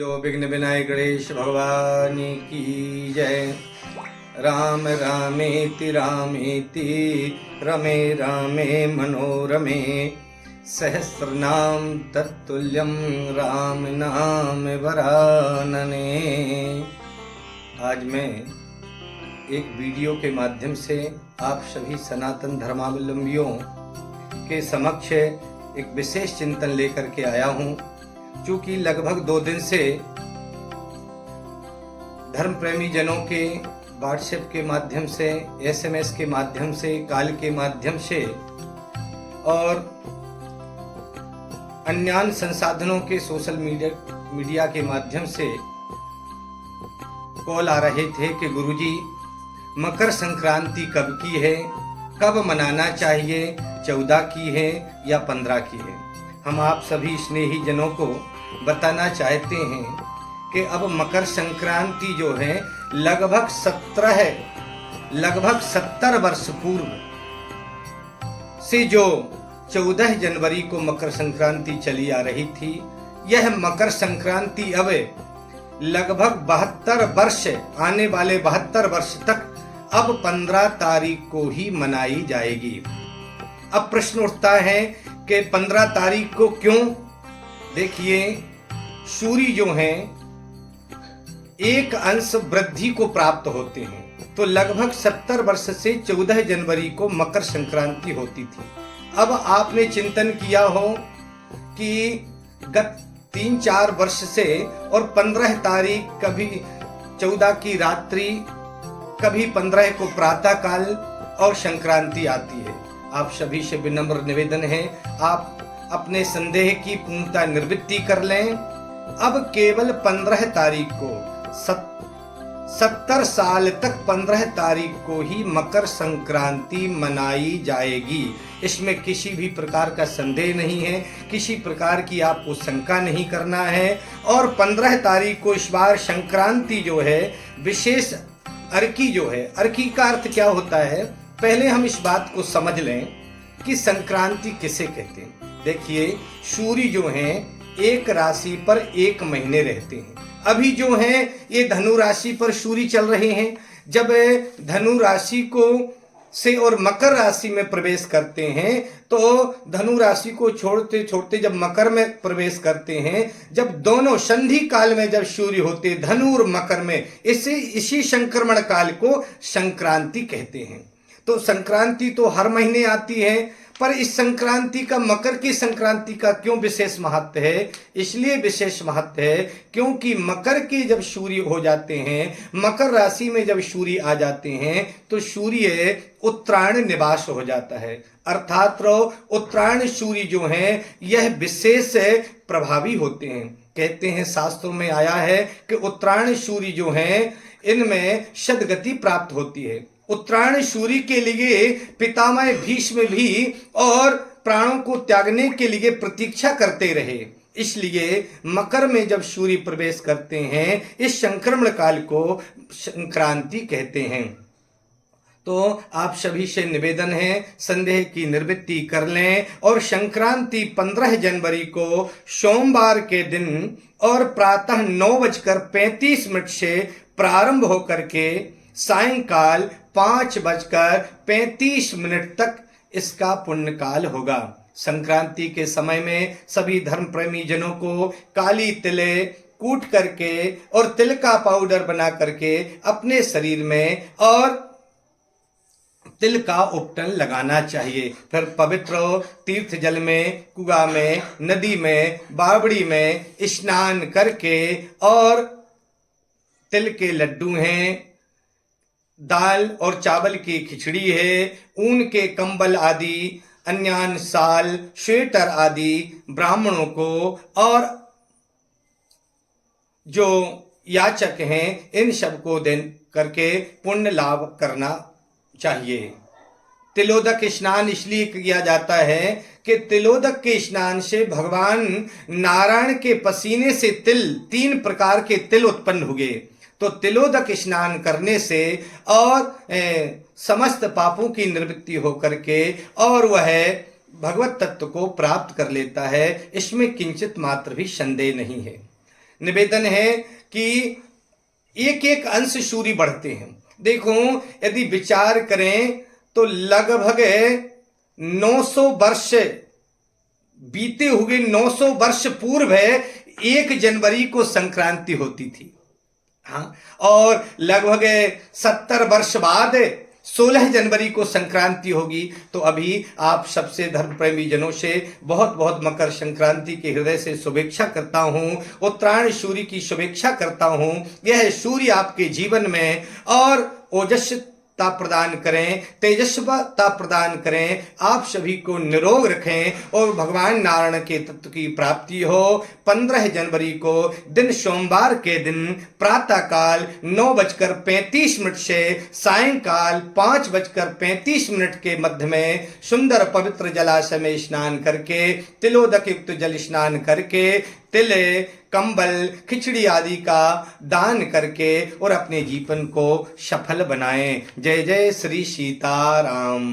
जो विघ्न विनायक गणेश भगवान की जय। राम रामेति रामेति रमे रामे मनोरमे सहस्रनाम तत्तुल्यं राम नाम वरानने। आज मैं एक वीडियो के माध्यम से आप सभी सनातन धर्मावलंबियों के समक्ष एक विशेष चिंतन लेकर के आया हूँ। चूँकि लगभग 2 दिन से धर्म प्रेमी जनों के व्हाट्सएप के माध्यम से, SMS के माध्यम से, कॉल के माध्यम से और अन्य संसाधनों के सोशल मीडिया के माध्यम से कॉल आ रहे थे कि गुरुजी मकर संक्रांति कब की है, कब मनाना चाहिए, 14 की है या 15 की है। हम आप सभी स्नेही जनों को बताना चाहते हैं कि अब मकर संक्रांति जो है लगभग 70 वर्ष पूर्व से जो 14 जनवरी को मकर संक्रांति चली आ रही थी, यह मकर संक्रांति अब लगभग 72 वर्ष, आने वाले 72 वर्ष तक अब 15 तारीख को ही मनाई जाएगी। अब प्रश्न उठता है कि 15 तारीख को क्यों? देखिए, सूर्य जो हैं एक अंश वृद्धि को प्राप्त होते हैं, तो लगभग 70 वर्ष से 14 जनवरी को मकर संक्रांति होती थी। अब आपने चिंतन किया हो कि गत 3-4 वर्ष से और 15 तारीख कभी 14 की रात्रि, कभी 15 को प्रातः काल और संक्रांति आती है। आप सभी से विनम्र निवेदन है, आप अपने संदेह की पूर्णता निवृत्ति कर लें। अब केवल 15 तारीख को 70 साल तक 15 तारीख को ही मकर संक्रांति मनाई जाएगी। इसमें किसी भी प्रकार का संदेह नहीं है, किसी प्रकार की आपको शंका नहीं करना है। और 15 तारीख को इस बार संक्रांति जो है विशेष अर्की जो है, अर्की का अर्थ क्या होता है, पहले हम इस बात को समझ लें कि संक्रांति किसे कहते हैं। देखिए, सूर्य जो हैं एक राशि पर 1 महीने रहते हैं। अभी जो है ये धनु राशि पर सूर्य चल रहे हैं। जब धनु राशि को से और मकर राशि में प्रवेश करते हैं, तो धनु राशि को छोड़ते छोड़ते जब मकर में प्रवेश करते हैं, जब दोनों संधि काल में जब सूर्य होते धनु और मकर में, इसी संक्रमण काल को संक्रांति कहते हैं। तो संक्रांति तो हर महीने आती है, पर इस संक्रांति का, मकर की संक्रांति का क्यों विशेष महत्व है? इसलिए विशेष महत्व है क्योंकि मकर के जब सूर्य हो जाते हैं, मकर राशि में जब सूर्य आ जाते हैं, तो सूर्य उत्तरायण निवास हो जाता है। अर्थात उत्तरायण सूर्य जो हैं यह विशेष प्रभावी होते हैं। कहते हैं, शास्त्रों में आया है कि उत्तरायण सूर्य जो हैं इनमें सद्गति प्राप्त होती है। उत्तरायण सूर्य के लिए पितामह भीष्म भी और प्राणों को त्यागने के लिए प्रतीक्षा करते रहे। इसलिए मकर में जब सूर्य प्रवेश करते हैं, इस संक्रमण काल को संक्रांति कहते हैं। तो आप सभी से निवेदन है, संदेह की निवृत्ति कर लें और संक्रांति 15 जनवरी को सोमवार के दिन और प्रातः 9:35 से प्रारंभ होकर के सायंकाल 5:35 तक इसका पुण्यकाल होगा। संक्रांति के समय में सभी धर्म प्रेमी जनों को काली तिले कूट करके और तिल का पाउडर बना करके अपने शरीर में और तिल का उपटन लगाना चाहिए। फिर पवित्र तीर्थ जल में, कुआं में, नदी में, बावड़ी में स्नान करके और तिल के लड्डू हैं, दाल और चावल की खिचड़ी है, ऊन के कंबल आदि, अन्यान शाल, स्वेटर आदि ब्राह्मणों को और जो याचक हैं इन सबको देन करके पुण्य लाभ करना चाहिए। तिलोदक स्नान इसलिए किया जाता है कि तिलोदक के स्नान से भगवान नारायण के पसीने से 3 प्रकार के तिल उत्पन्न हुए। तो तिलोदक स्नान करने से और समस्त पापों की निवृत्ति होकर के और वह भगवत तत्व को प्राप्त कर लेता है, इसमें किंचित मात्र भी संदेह नहीं है। निवेदन है कि एक एक अंश सूर्य बढ़ते हैं। देखो, यदि विचार करें तो लगभग 900 वर्ष बीते हुए, 900 वर्ष पूर्व 1 जनवरी को संक्रांति होती थी। हाँ, और लगभग 70 वर्ष बाद 16 जनवरी को संक्रांति होगी। तो अभी आप सबसे धर्म प्रेमी जनों से बहुत बहुत मकर संक्रांति के हृदय से शुभेच्छा करता हूँ, उत्तरायण सूर्य की शुभेच्छा करता हूँ। यह सूर्य आपके जीवन में और ओजस्वता प्रदान करें, तेजस्वता प्रदान करें, आप सभी को निरोग रखें और भगवान नारायण के तत्व की प्राप्ति हो। 15 जनवरी को दिन सोमवार के दिन प्रातः काल 9:35 से सायंकाल 5:35 के मध्य में सुंदर पवित्र जलाशय में स्नान करके, तिलोदक युक्त जल स्नान करके, तिल, कंबल, खिचड़ी आदि का दान करके और अपने जीवन को सफल बनाएं। जय जय श्री सीताराम।